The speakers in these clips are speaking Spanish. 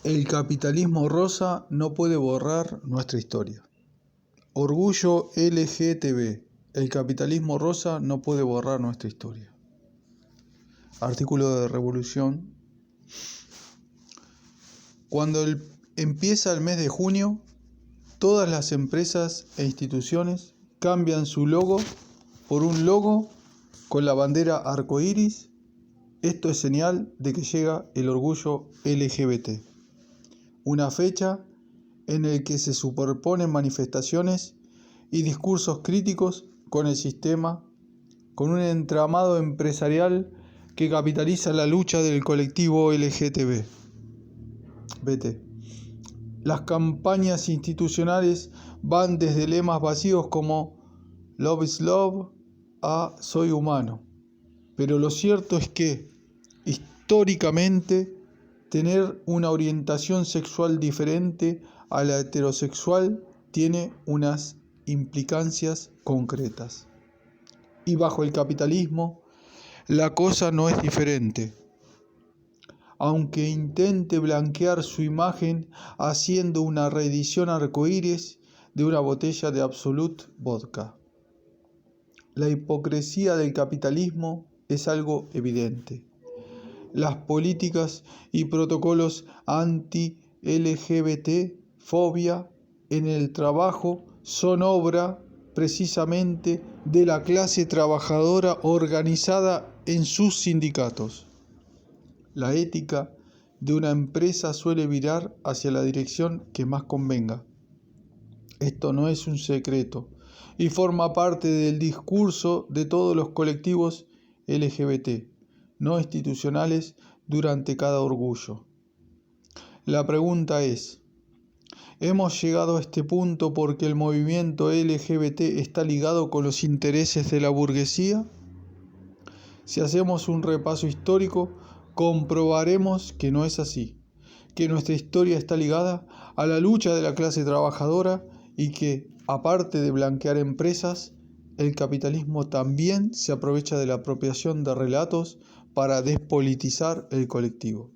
El capitalismo rosa no puede borrar nuestra historia. Orgullo LGTB. El capitalismo rosa no puede borrar nuestra historia. Artículo de Revolución. Cuando empieza el mes de junio, todas las empresas e instituciones cambian su logo por un logo con la bandera arcoíris. Esto es señal de que llega el orgullo LGBT. Una fecha en la que se superponen manifestaciones y discursos críticos con el sistema, con un entramado empresarial que capitaliza la lucha del colectivo LGTB. Las campañas institucionales van desde lemas vacíos como Love is Love a Soy humano. Pero lo cierto es que, históricamente, tener una orientación sexual diferente a la heterosexual tiene unas implicancias concretas. Y bajo el capitalismo, la cosa no es diferente. Aunque intente blanquear su imagen haciendo una reedición arcoíris de una botella de Absolut Vodka. La hipocresía del capitalismo es algo evidente. Las políticas y protocolos anti-LGBT, fobia en el trabajo son obra precisamente de la clase trabajadora organizada en sus sindicatos. La ética de una empresa suele virar hacia la dirección que más convenga. Esto no es un secreto y forma parte del discurso de todos los colectivos LGBT no institucionales durante cada orgullo. La pregunta es, ¿hemos llegado a este punto porque el movimiento LGBT está ligado con los intereses de la burguesía? Si hacemos un repaso histórico, comprobaremos que no es así, que nuestra historia está ligada a la lucha de la clase trabajadora y que, aparte de blanquear empresas, el capitalismo también se aprovecha de la apropiación de relatos para despolitizar el colectivo.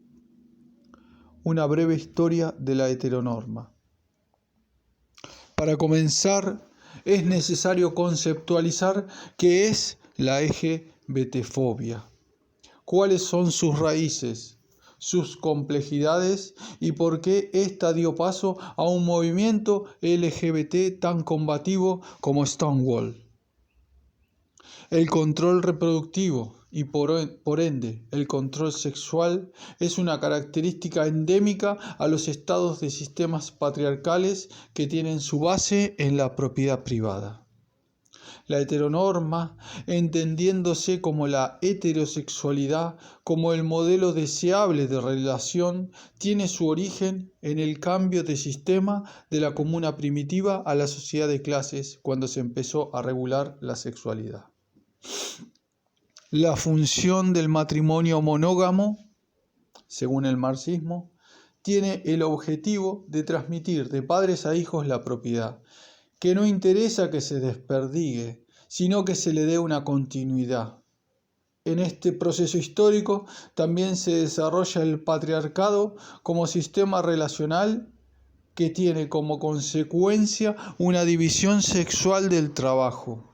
Una breve historia de la heteronorma. Para comenzar, es necesario conceptualizar qué es la LGBTfobia, cuáles son sus raíces, sus complejidades y por qué ésta dio paso a un movimiento LGBT tan combativo como Stonewall. El control reproductivo y por ende el control sexual es una característica endémica a los estados de sistemas patriarcales que tienen su base en la propiedad privada. La heteronorma, entendiéndose como la heterosexualidad como el modelo deseable de relación, tiene su origen en el cambio de sistema de la comuna primitiva a la sociedad de clases cuando se empezó a regular la sexualidad. La función del matrimonio monógamo, según el marxismo, tiene el objetivo de transmitir de padres a hijos la propiedad, que no interesa que se desperdigue, sino que se le dé una continuidad. En este proceso histórico también se desarrolla el patriarcado como sistema relacional que tiene como consecuencia una división sexual del trabajo,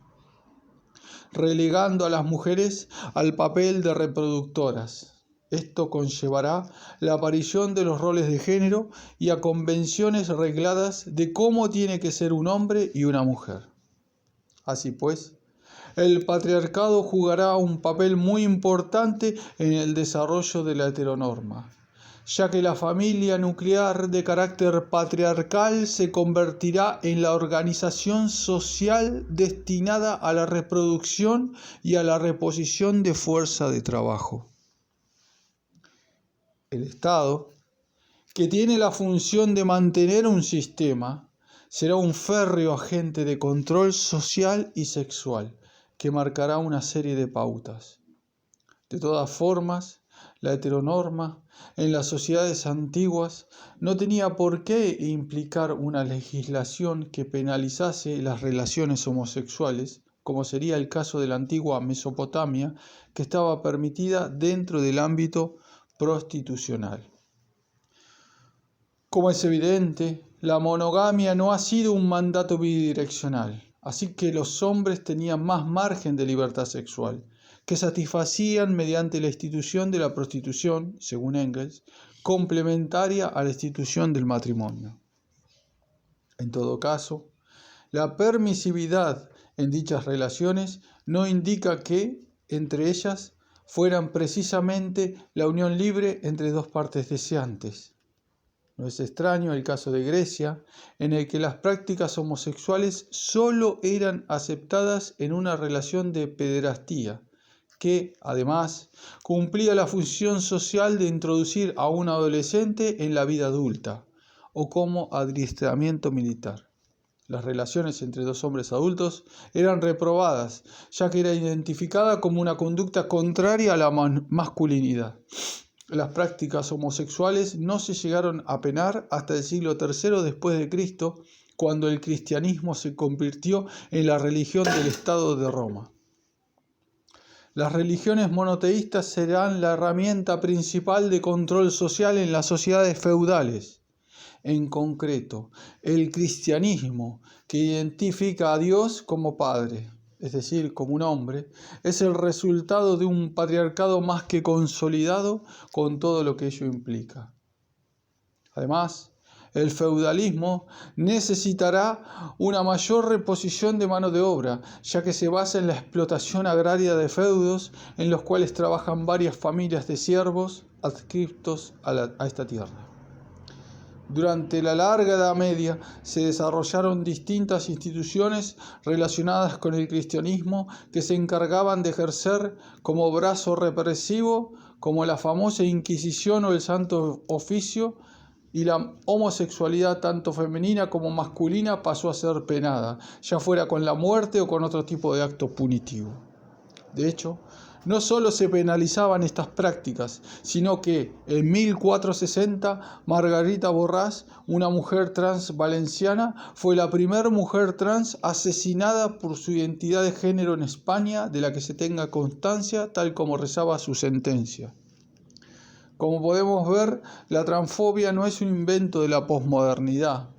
relegando a las mujeres al papel de reproductoras. Esto conllevará la aparición de los roles de género y a convenciones regladas de cómo tiene que ser un hombre y una mujer. Así pues, el patriarcado jugará un papel muy importante en el desarrollo de la heteronorma, ya que la familia nuclear de carácter patriarcal se convertirá en la organización social destinada a la reproducción y a la reposición de fuerza de trabajo. El Estado, que tiene la función de mantener un sistema, será un férreo agente de control social y sexual que marcará una serie de pautas. De todas formas, la heteronorma en las sociedades antiguas no tenía por qué implicar una legislación que penalizase las relaciones homosexuales, como sería el caso de la antigua Mesopotamia, que estaba permitida dentro del ámbito prostitucional. Como es evidente, la monogamia no ha sido un mandato bidireccional, así que los hombres tenían más margen de libertad sexual, que satisfacían mediante la institución de la prostitución, según Engels, complementaria a la institución del matrimonio. En todo caso, la permisividad en dichas relaciones no indica que, entre ellas, fueran precisamente la unión libre entre dos partes deseantes. No es extraño el caso de Grecia, en el que las prácticas homosexuales solo eran aceptadas en una relación de pederastía, que, además, cumplía la función social de introducir a un adolescente en la vida adulta, o como adiestramiento militar. Las relaciones entre dos hombres adultos eran reprobadas, ya que era identificada como una conducta contraria a la masculinidad. Las prácticas homosexuales no se llegaron a penar hasta el siglo III después de Cristo, cuando el cristianismo se convirtió en la religión del Estado de Roma. Las religiones monoteístas serán la herramienta principal de control social en las sociedades feudales. En concreto, el cristianismo, que identifica a Dios como Padre, es decir, como un hombre, es el resultado de un patriarcado más que consolidado con todo lo que ello implica. Además, el feudalismo necesitará una mayor reposición de mano de obra, ya que se basa en la explotación agraria de feudos en los cuales trabajan varias familias de siervos adscriptos a esta tierra. Durante la larga Edad Media se desarrollaron distintas instituciones relacionadas con el cristianismo que se encargaban de ejercer como brazo represivo, como la famosa Inquisición o el Santo Oficio, y la homosexualidad tanto femenina como masculina pasó a ser penada, ya fuera con la muerte o con otro tipo de acto punitivo. De hecho, no solo se penalizaban estas prácticas, sino que en 1460 Margarita Borràs, una mujer trans valenciana, fue la primera mujer trans asesinada por su identidad de género en España, de la que se tenga constancia, tal como rezaba su sentencia. Como podemos ver, la transfobia no es un invento de la posmodernidad,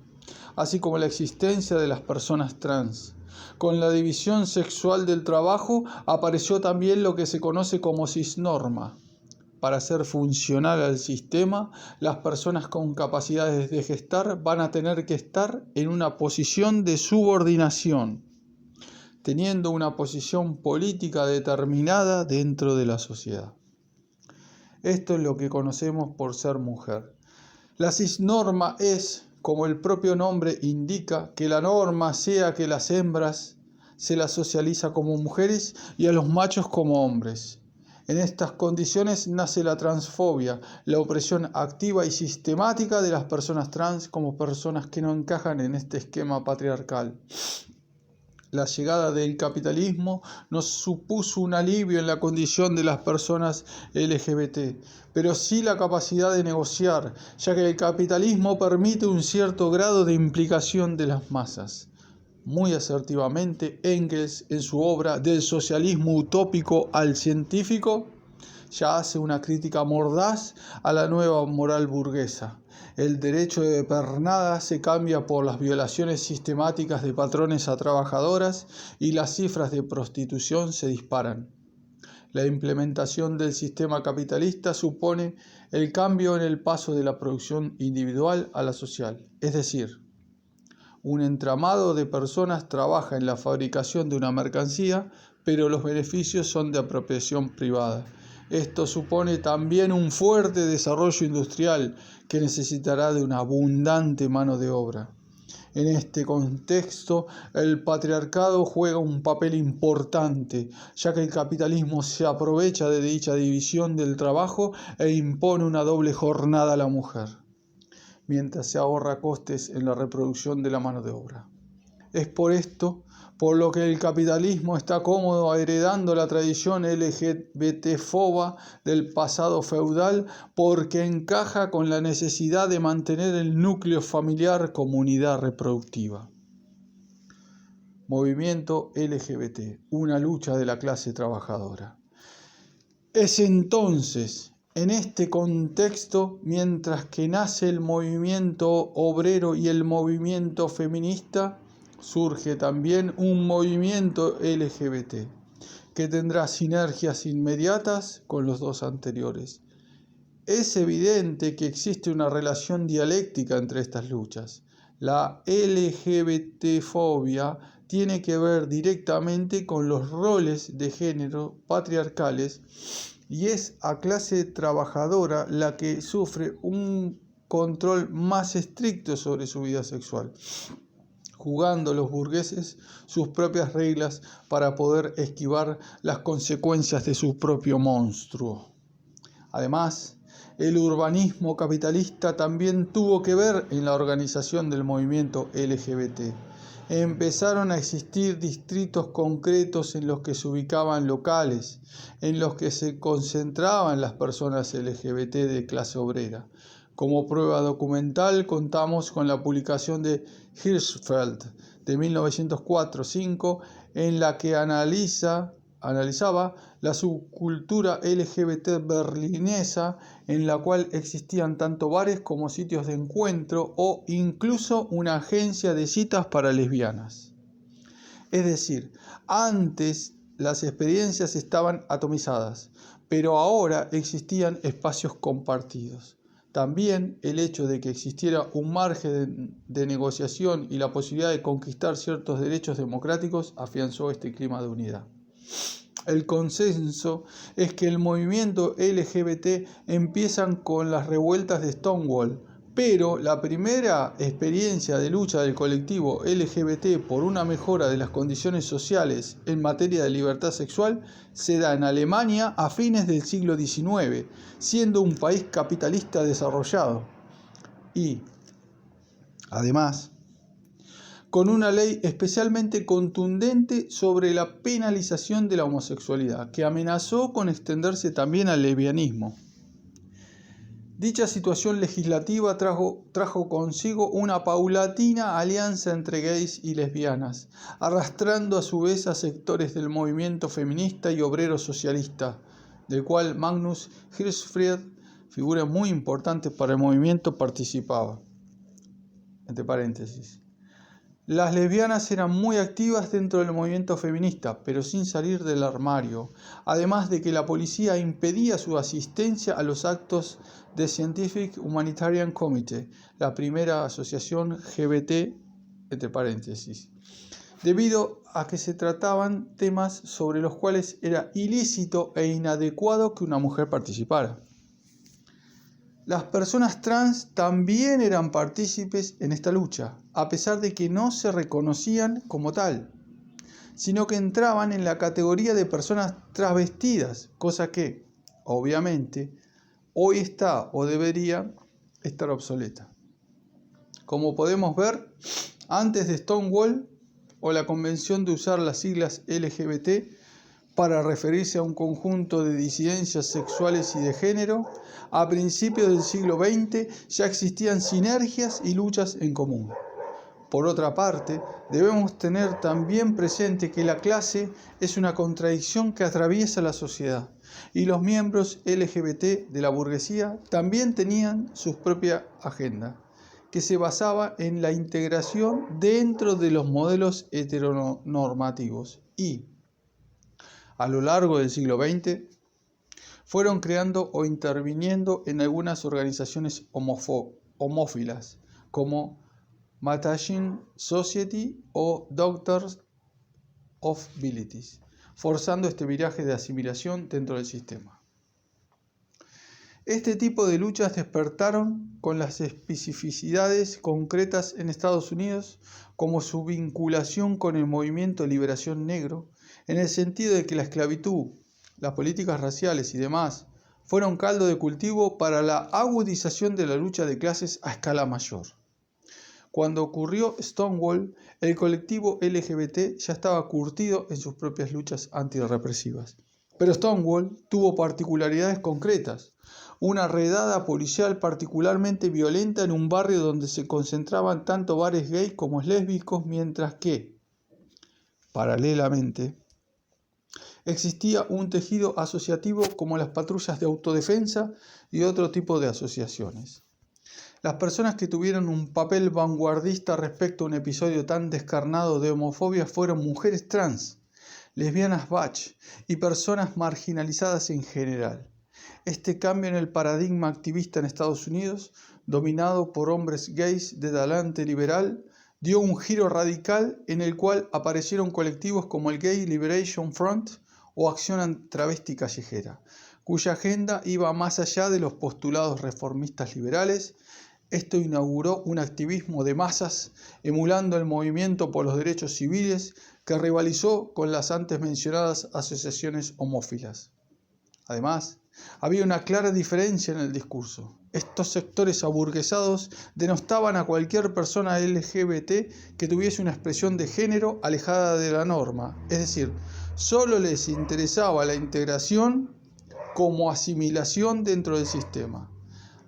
así como la existencia de las personas trans. Con la división sexual del trabajo apareció también lo que se conoce como cisnorma. Para ser funcional al sistema, las personas con capacidades de gestar van a tener que estar en una posición de subordinación, teniendo una posición política determinada dentro de la sociedad. Esto es lo que conocemos por ser mujer. La cisnorma es, como el propio nombre indica, que la norma sea que las hembras se las socializa como mujeres y a los machos como hombres. En estas condiciones nace la transfobia, la opresión activa y sistemática de las personas trans como personas que no encajan en este esquema patriarcal. La llegada del capitalismo nos supuso un alivio en la condición de las personas LGBT, pero sí la capacidad de negociar, ya que el capitalismo permite un cierto grado de implicación de las masas. Muy asertivamente, Engels, en su obra Del socialismo utópico al científico, ya hace una crítica mordaz a la nueva moral burguesa. El derecho de pernada se cambia por las violaciones sistemáticas de patrones a trabajadoras y las cifras de prostitución se disparan. La implementación del sistema capitalista supone el cambio en el paso de la producción individual a la social, es decir, un entramado de personas trabaja en la fabricación de una mercancía, pero los beneficios son de apropiación privada. Esto supone también un fuerte desarrollo industrial que necesitará de una abundante mano de obra. En este contexto, el patriarcado juega un papel importante, ya que el capitalismo se aprovecha de dicha división del trabajo e impone una doble jornada a la mujer, mientras se ahorra costes en la reproducción de la mano de obra. Es por esto por lo que el capitalismo está cómodo heredando la tradición LGBT-foba del pasado feudal, porque encaja con la necesidad de mantener el núcleo familiar como unidad reproductiva. Movimiento LGBT, una lucha de la clase trabajadora. Es entonces En este contexto, mientras que nace el movimiento obrero y el movimiento feminista, surge también un movimiento LGBT, que tendrá sinergias inmediatas con los dos anteriores. Es evidente que existe una relación dialéctica entre estas luchas. La LGBT-fobia tiene que ver directamente con los roles de género patriarcales y es a clase trabajadora la que sufre un control más estricto sobre su vida sexual, jugando los burgueses sus propias reglas para poder esquivar las consecuencias de su propio monstruo. Además, el urbanismo capitalista también tuvo que ver en la organización del movimiento LGBT. Empezaron a existir distritos concretos en los que se ubicaban locales, en los que se concentraban las personas LGBT de clase obrera. Como prueba documental contamos con la publicación de Hirschfeld de 1904-5, en la que analizaba la subcultura LGBT berlinesa, en la cual existían tanto bares como sitios de encuentro o incluso una agencia de citas para lesbianas. Es decir, antes las experiencias estaban atomizadas, pero ahora existían espacios compartidos. También el hecho de que existiera un margen de negociación y la posibilidad de conquistar ciertos derechos democráticos afianzó este clima de unidad. El consenso es que el movimiento LGBT empiezan con las revueltas de Stonewall, pero la primera experiencia de lucha del colectivo LGBT por una mejora de las condiciones sociales en materia de libertad sexual se da en Alemania a fines del siglo XIX, siendo un país capitalista desarrollado. Y, además, con una ley especialmente contundente sobre la penalización de la homosexualidad, que amenazó con extenderse también al lesbianismo. Dicha situación legislativa trajo consigo una paulatina alianza entre gays y lesbianas, arrastrando a su vez a sectores del movimiento feminista y obrero socialista, del cual Magnus Hirschfeld, figura muy importante para el movimiento, participaba. Entre paréntesis. Las lesbianas eran muy activas dentro del movimiento feminista, pero sin salir del armario, además de que la policía impedía su asistencia a los actos de Scientific Humanitarian Committee, la primera asociación LGBT, entre paréntesis, debido a que se trataban temas sobre los cuales era ilícito e inadecuado que una mujer participara. Las personas trans también eran partícipes en esta lucha, a pesar de que no se reconocían como tal, sino que entraban en la categoría de personas travestidas, cosa que, obviamente, hoy está o debería estar obsoleta. Como podemos ver, antes de Stonewall o la convención de usar las siglas LGBT para referirse a un conjunto de disidencias sexuales y de género, a principios del siglo XX ya existían sinergias y luchas en común. Por otra parte, debemos tener también presente que la clase es una contradicción que atraviesa la sociedad, y los miembros LGBT de la burguesía también tenían su propia agenda, que se basaba en la integración dentro de los modelos heteronormativos y, a lo largo del siglo XX, fueron creando o interviniendo en algunas organizaciones homófilas, como Mattachine Society o Doctors of Bilitis, forzando este viraje de asimilación dentro del sistema. Este tipo de luchas despertaron con las especificidades concretas en Estados Unidos, como su vinculación con el movimiento de liberación negro, en el sentido de que la esclavitud, las políticas raciales y demás fueron caldo de cultivo para la agudización de la lucha de clases a escala mayor. Cuando ocurrió Stonewall, el colectivo LGBT ya estaba curtido en sus propias luchas antirrepresivas. Pero Stonewall tuvo particularidades concretas. Una redada policial particularmente violenta en un barrio donde se concentraban tanto bares gays como lésbicos, mientras que, paralelamente, existía un tejido asociativo como las patrullas de autodefensa y otro tipo de asociaciones. Las personas que tuvieron un papel vanguardista respecto a un episodio tan descarnado de homofobia fueron mujeres trans, lesbianas butch y personas marginalizadas en general. Este cambio en el paradigma activista en Estados Unidos, dominado por hombres gays de talante liberal, dio un giro radical en el cual aparecieron colectivos como el Gay Liberation Front o Acción Travesti Callejera, cuya agenda iba más allá de los postulados reformistas liberales. Esto inauguró un activismo de masas, emulando el movimiento por los derechos civiles que rivalizó con las antes mencionadas asociaciones homófilas. Además, había una clara diferencia en el discurso. Estos sectores aburguesados denostaban a cualquier persona LGBT que tuviese una expresión de género alejada de la norma, es decir, solo les interesaba la integración como asimilación dentro del sistema,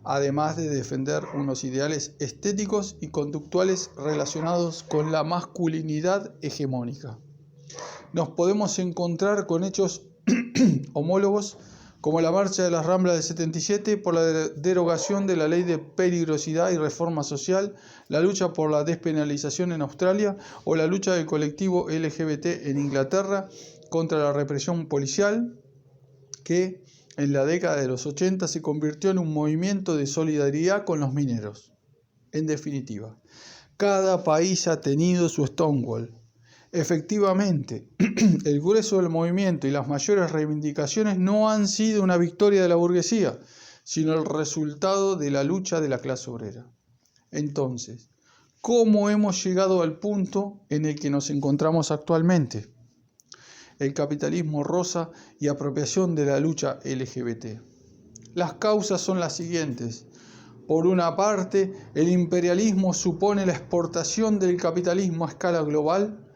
además de defender unos ideales estéticos y conductuales relacionados con la masculinidad hegemónica. Nos podemos encontrar con hechos homólogos como la marcha de las Ramblas del 77 por la derogación de la ley de peligrosidad y reforma social, la lucha por la despenalización en Australia o la lucha del colectivo LGBT en Inglaterra contra la represión policial, que en la década de los 80 se convirtió en un movimiento de solidaridad con los mineros. En definitiva, cada país ha tenido su Stonewall. Efectivamente, el grueso del movimiento y las mayores reivindicaciones no han sido una victoria de la burguesía, sino el resultado de la lucha de la clase obrera. Entonces, ¿cómo hemos llegado al punto en el que nos encontramos actualmente? El capitalismo rosa y apropiación de la lucha LGBT. Las causas son las siguientes. Por una parte, el imperialismo supone la exportación del capitalismo a escala global.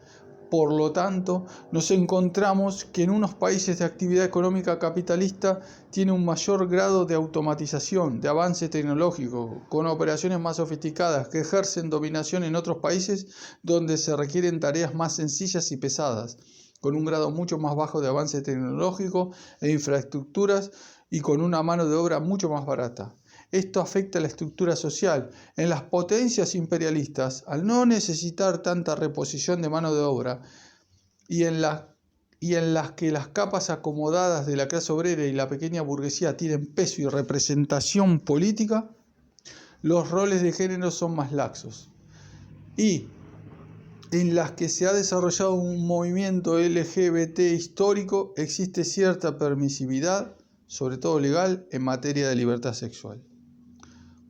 Por lo tanto, nos encontramos que en unos países de actividad económica capitalista tiene un mayor grado de automatización, de avance tecnológico, con operaciones más sofisticadas que ejercen dominación en otros países donde se requieren tareas más sencillas y pesadas, con un grado mucho más bajo de avance tecnológico e infraestructuras y con una mano de obra mucho más barata. Esto afecta a la estructura social. En las potencias imperialistas, al no necesitar tanta reposición de mano de obra y en las que las capas acomodadas de la clase obrera y la pequeña burguesía tienen peso y representación política, los roles de género son más laxos. Y en las que se ha desarrollado un movimiento LGBT histórico, existe cierta permisividad, sobre todo legal, en materia de libertad sexual.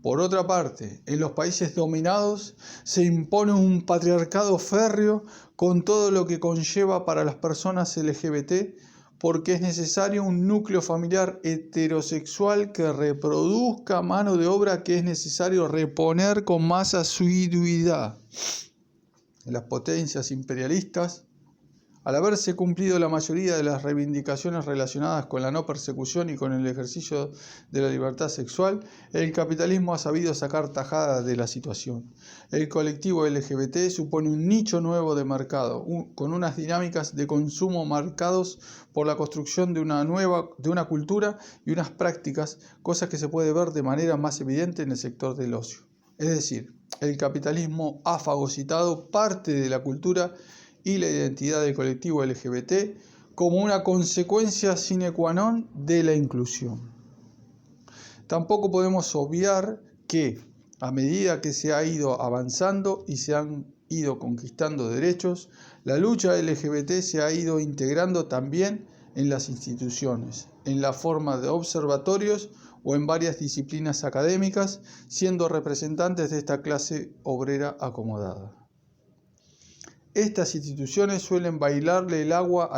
Por otra parte, en los países dominados se impone un patriarcado férreo con todo lo que conlleva para las personas LGBT, porque es necesario un núcleo familiar heterosexual que reproduzca mano de obra que es necesario reponer con más asiduidad. En las potencias imperialistas, al haberse cumplido la mayoría de las reivindicaciones relacionadas con la no persecución y con el ejercicio de la libertad sexual, el capitalismo ha sabido sacar tajada de la situación. El colectivo LGBT supone un nicho nuevo de mercado, con unas dinámicas de consumo marcados por la construcción de una cultura y unas prácticas, cosas que se puede ver de manera más evidente en el sector del ocio. Es decir, el capitalismo ha fagocitado parte de la cultura y la identidad del colectivo LGBT como una consecuencia sine qua non de la inclusión. Tampoco podemos obviar que, a medida que se ha ido avanzando y se han ido conquistando derechos, la lucha LGBT se ha ido integrando también en las instituciones, en la forma de observatorios o en varias disciplinas académicas, siendo representantes de esta clase obrera acomodada. Estas instituciones suelen bailarle el agua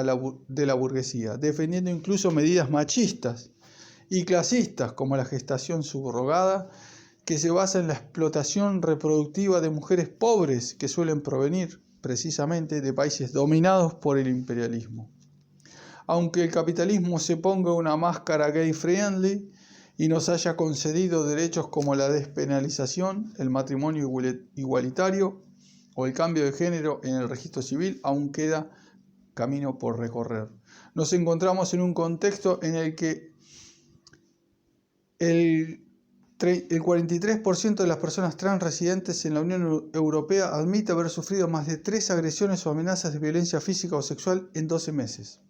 de la burguesía, defendiendo incluso medidas machistas y clasistas como la gestación subrogada, que se basa en la explotación reproductiva de mujeres pobres que suelen provenir precisamente de países dominados por el imperialismo. Aunque el capitalismo se ponga una máscara gay-friendly y nos haya concedido derechos como la despenalización, el matrimonio igualitario, o el cambio de género en el registro civil, aún queda camino por recorrer. nos encontramos en un contexto en el que el 43% de las personas trans residentes en la Unión Europea admite haber sufrido más de 3 agresiones o amenazas de violencia física o sexual en 12 meses.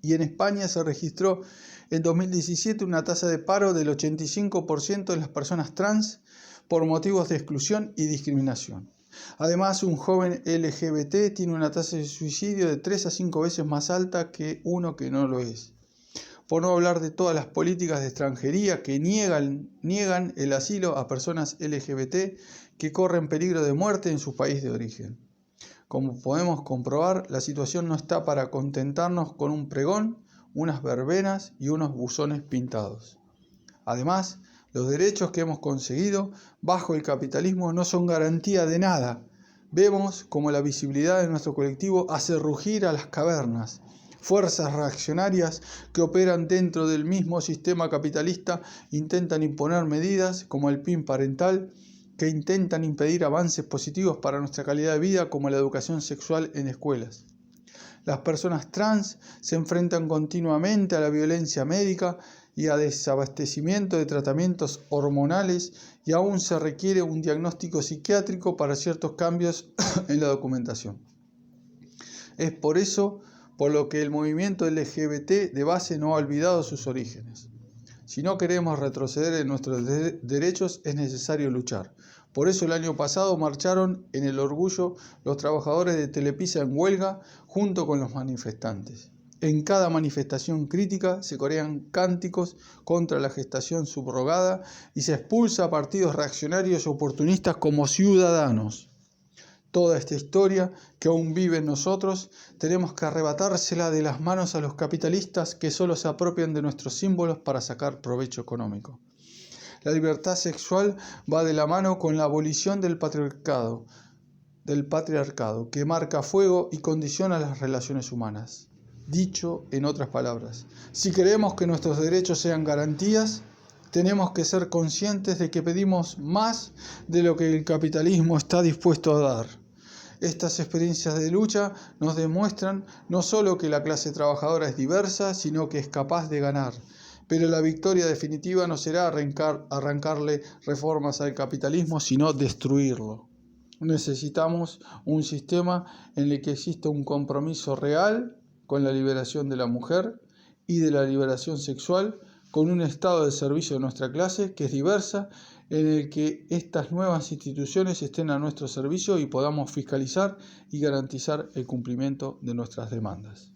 Y en España se registró en 2017 una tasa de paro del 85% de las personas trans por motivos de exclusión y discriminación. Además, un joven LGBT tiene una tasa de suicidio de 3 a 5 veces más alta que uno que no lo es. Por no hablar de todas las políticas de extranjería que niegan el asilo a personas LGBT que corren peligro de muerte en su país de origen. Como podemos comprobar, la situación no está para contentarnos con un pregón, unas verbenas y unos buzones pintados. Además, los derechos que hemos conseguido bajo el capitalismo no son garantía de nada. Vemos como la visibilidad de nuestro colectivo hace rugir a las cavernas. Fuerzas reaccionarias que operan dentro del mismo sistema capitalista intentan imponer medidas como el PIN parental, que intentan impedir avances positivos para nuestra calidad de vida como la educación sexual en escuelas. Las personas trans se enfrentan continuamente a la violencia médica y a desabastecimiento de tratamientos hormonales y aún se requiere un diagnóstico psiquiátrico para ciertos cambios en la documentación. Es por eso por lo que el movimiento LGBT de base no ha olvidado sus orígenes. Si no queremos retroceder en nuestros derechos, es necesario luchar. Por eso el año pasado marcharon en el Orgullo los trabajadores de Telepisa en huelga junto con los manifestantes. En cada manifestación crítica se corean cánticos contra la gestación subrogada y se expulsa a partidos reaccionarios y oportunistas como ciudadanos. Toda esta historia que aún vive en nosotros, tenemos que arrebatársela de las manos a los capitalistas que solo se apropian de nuestros símbolos para sacar provecho económico. La libertad sexual va de la mano con la abolición del patriarcado, que marca fuego y condiciona las relaciones humanas. Dicho en otras palabras, si queremos que nuestros derechos sean garantías, tenemos que ser conscientes de que pedimos más de lo que el capitalismo está dispuesto a dar. Estas experiencias de lucha nos demuestran no solo que la clase trabajadora es diversa, sino que es capaz de ganar. Pero la victoria definitiva no será arrancarle reformas al capitalismo, sino destruirlo. Necesitamos un sistema en el que exista un compromiso real con la liberación de la mujer y de la liberación sexual, con un estado de servicio de nuestra clase que es diversa, en el que estas nuevas instituciones estén a nuestro servicio y podamos fiscalizar y garantizar el cumplimiento de nuestras demandas.